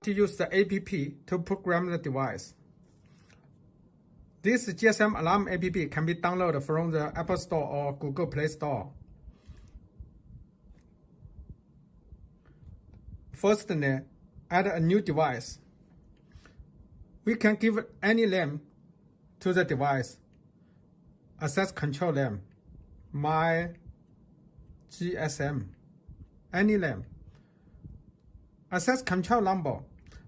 to use the app to program the device. This GSM Alarm app can be downloaded from the Apple Store or Google Play Store. Firstly, add a new device. We can give any name to the device. Access control name, my GSM, any name. Access control number.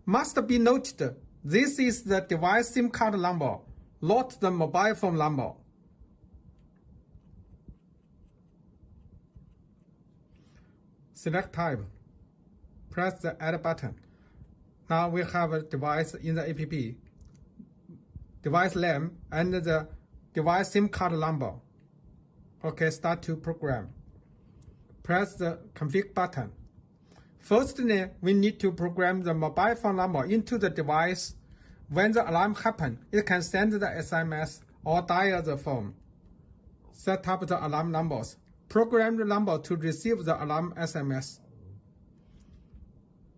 Must be noted, this is the device SIM card number, not the mobile phone number. Select type. Press the add button. Now we have a device in the app. Device name and the device SIM card number. Okay, start to program. Press the config button. Firstly, we need to program the mobile phone number into the device. When the alarm happens, it can send the SMS or dial the phone. Set up the alarm numbers. Program the number to receive the alarm SMS.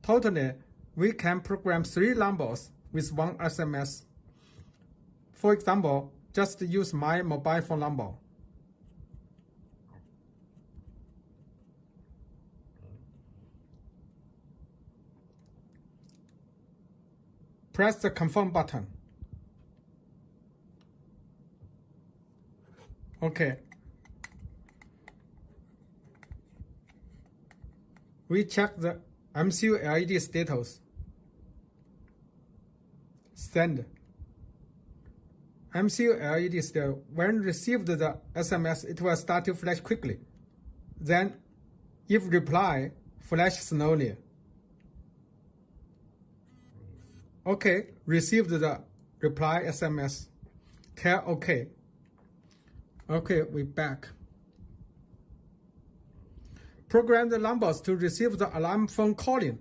Totally, we can program 3 numbers with 1 SMS. For example, just use my mobile phone number. Press the confirm button. Okay. We check the MCU LED status. Send. MCU LED status. When received the SMS, it will start to flash quickly. Then, if reply, flash slowly. Okay, received the reply SMS. Tell OK. Okay, we back. Program the numbers to receive the alarm phone calling.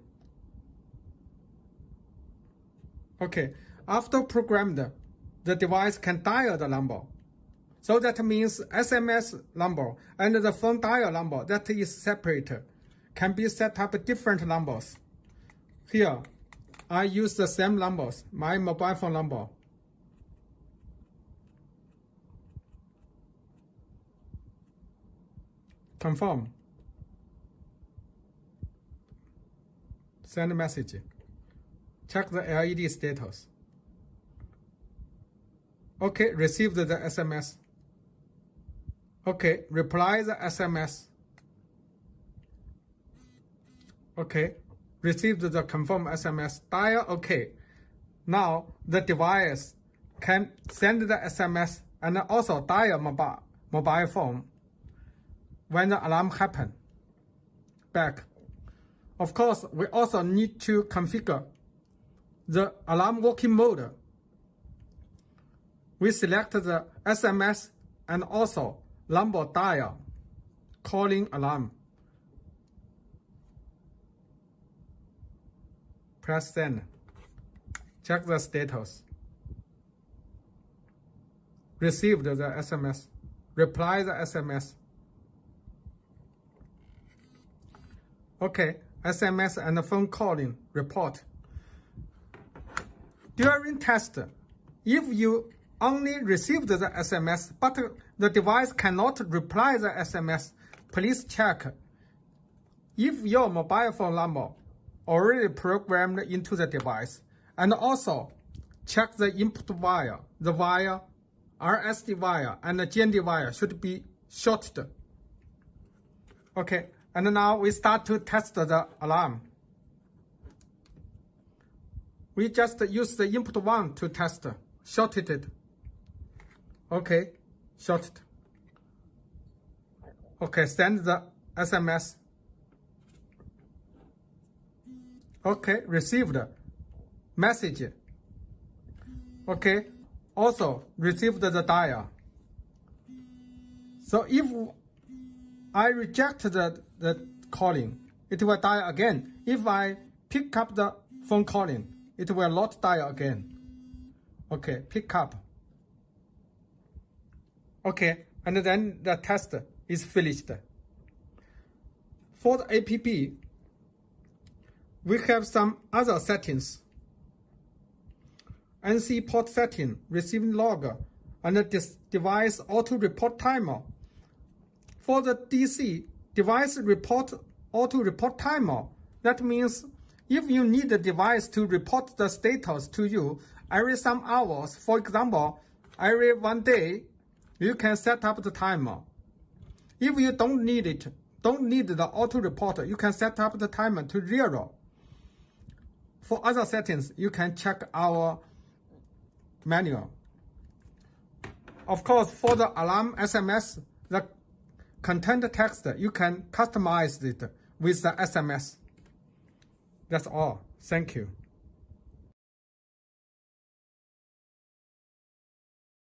Okay, after programmed, the device can dial the number. So that means SMS number and the phone dial number that is separate can be set up different numbers. Here, I use the same numbers, my mobile phone number. Confirm. Send message. Check the LED status. Okay, received the SMS. Okay, reply the SMS. Okay, received the confirm SMS. Dial OK. Now the device can send the SMS and also dial mobile phone when the alarm happens. Back. Of course, we also need to configure the alarm working mode. We select the SMS and also number dial, calling alarm. Press send. Check the status. Received the SMS. Reply the SMS. Okay, SMS and phone calling report. During test, if you only received the SMS but the device cannot reply the SMS, please check if your mobile phone number already programmed into the device, and also check the input wire. The wire, RSD wire and the GND wire should be shorted. Okay, and now we start to test the alarm. We just use the input 1 to test, shorted it. Okay, shorted. Okay, send the SMS. Okay, received message. Okay, also received the dial. So if I reject the calling, it will dial again. If I pick up the phone calling, it will not dial again. Okay, pick up. Okay, and then the test is finished. For the app, we have some other settings. NC port setting, receiving log, and this device auto report timer. For the DC device auto report timer, that means if you need the device to report the status to you every some hours, for example, every 1 day, you can set up the timer. If you don't need the auto report, you can set up the timer to 0. For other settings, you can check our manual. Of course, for the alarm SMS, the content text, you can customize it with the SMS. That's all. Thank you.